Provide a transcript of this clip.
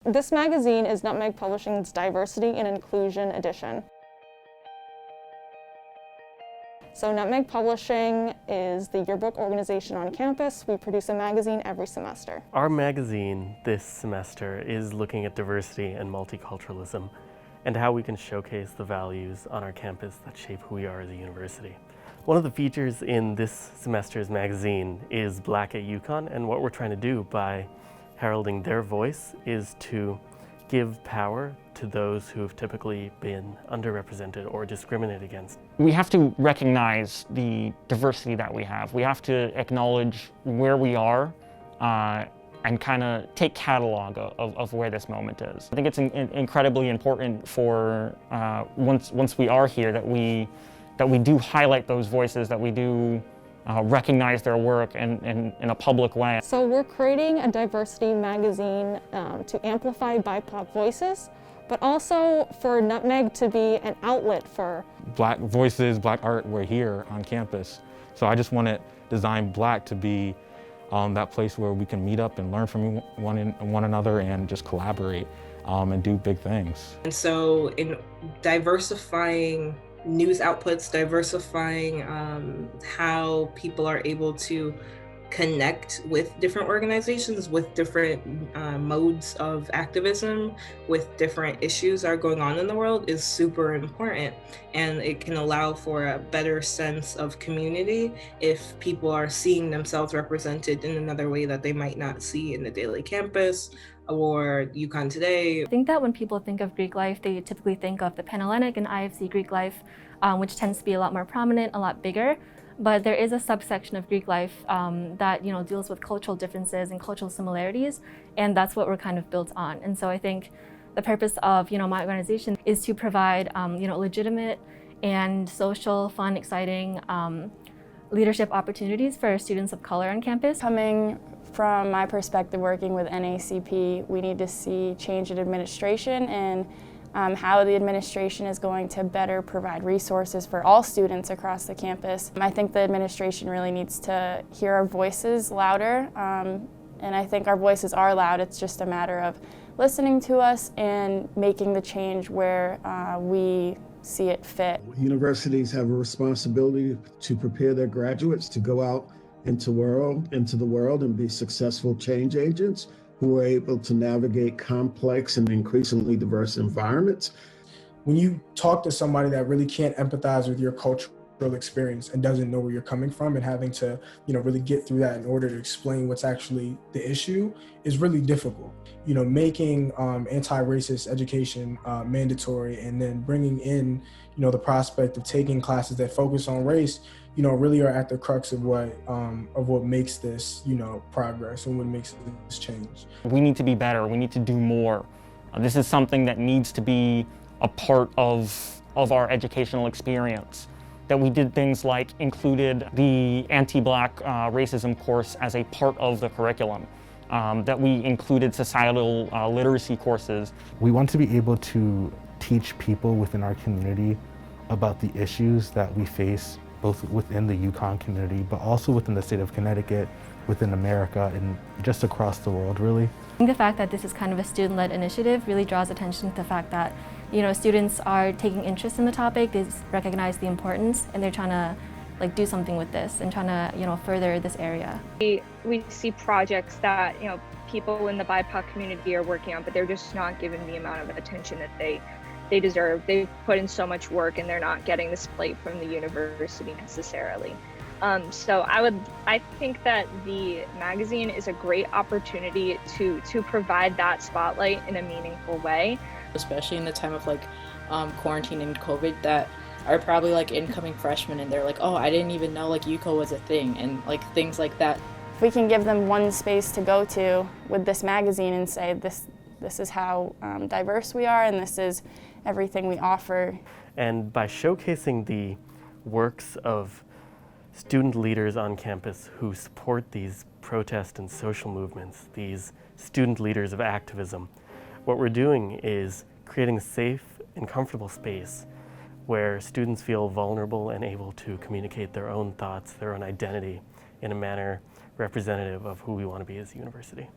This magazine is Nutmeg Publishing's Diversity and Inclusion edition. So Nutmeg Publishing is the yearbook organization on campus. We produce a magazine every semester. Our magazine this semester is looking at diversity and multiculturalism and how we can showcase the values on our campus that shape who we are as a university. One of the features in this semester's magazine is Black at UConn, and what we're trying to do by heralding their voice is to give power to those who have typically been underrepresented or discriminated against. We have to recognize the diversity that we have. We have to acknowledge where we are and kind of take catalog of where this moment is. I think it's incredibly important for once we are here that we do highlight those voices, that we do recognize their work in a public way. So we're creating a diversity magazine to amplify BIPOC voices, but also for Nutmeg to be an outlet for Black voices, Black art. We're here on campus. So I just want to design Black to be that place where we can meet up and learn from one another and just collaborate and do big things. And so in diversifying news outputs, diversifying how people are able to connect with different organizations, with different modes of activism, with different issues that are going on in the world is super important. And it can allow for a better sense of community if people are seeing themselves represented in another way that they might not see in the daily campus or UConn Today. I think that when people think of Greek life, they typically think of the Panhellenic and IFC Greek life, which tends to be a lot more prominent, a lot bigger. But there is a subsection of Greek life that deals with cultural differences and cultural similarities, and that's what we're kind of built on. And so I think the purpose of my organization is to provide legitimate and social, fun, exciting leadership opportunities for students of color on campus. Coming from my perspective, working with NACP, we need to see change in administration and how the administration is going to better provide resources for all students across the campus. I think the administration really needs to hear our voices louder, and I think our voices are loud. It's just a matter of listening to us and making the change where we see it fit. Universities have a responsibility to prepare their graduates to go out into the world and be successful change agents who are able to navigate complex and increasingly diverse environments. When you talk to somebody that really can't empathize with your cultural experience and doesn't know where you're coming from, and having to really get through that in order to explain what's actually the issue is really difficult. Making anti-racist education mandatory, and then bringing in the prospect of taking classes that focus on race really are at the crux of what makes this progress and what makes this change. We need to be better. We need to do more. This is something that needs to be a part of our educational experience. That we did things like included the anti-Black racism course as a part of the curriculum. That we included societal literacy courses. We want to be able to teach people within our community about the issues that we face both within the UConn community, but also within the state of Connecticut, within America, and just across the world, really. I think the fact that this is kind of a student-led initiative really draws attention to the fact that students are taking interest in the topic, they recognize the importance, and they're trying to do something with this and trying to further this area. We see projects that people in the BIPOC community are working on, but they're just not given the amount of attention that they deserve. They've put in so much work and they're not getting this plate from the university necessarily. So I think that the magazine is a great opportunity to provide that spotlight in a meaningful way. Especially in the time of quarantine and COVID, that are probably incoming freshmen, and they're like, oh, I didn't even know UCO was a thing, and things like that. If we can give them one space to go to with this magazine and say this is how diverse we are, and this is everything we offer. And by showcasing the works of student leaders on campus who support these protest and social movements, these student leaders of activism, what we're doing is creating a safe and comfortable space where students feel vulnerable and able to communicate their own thoughts, their own identity in a manner representative of who we want to be as a university.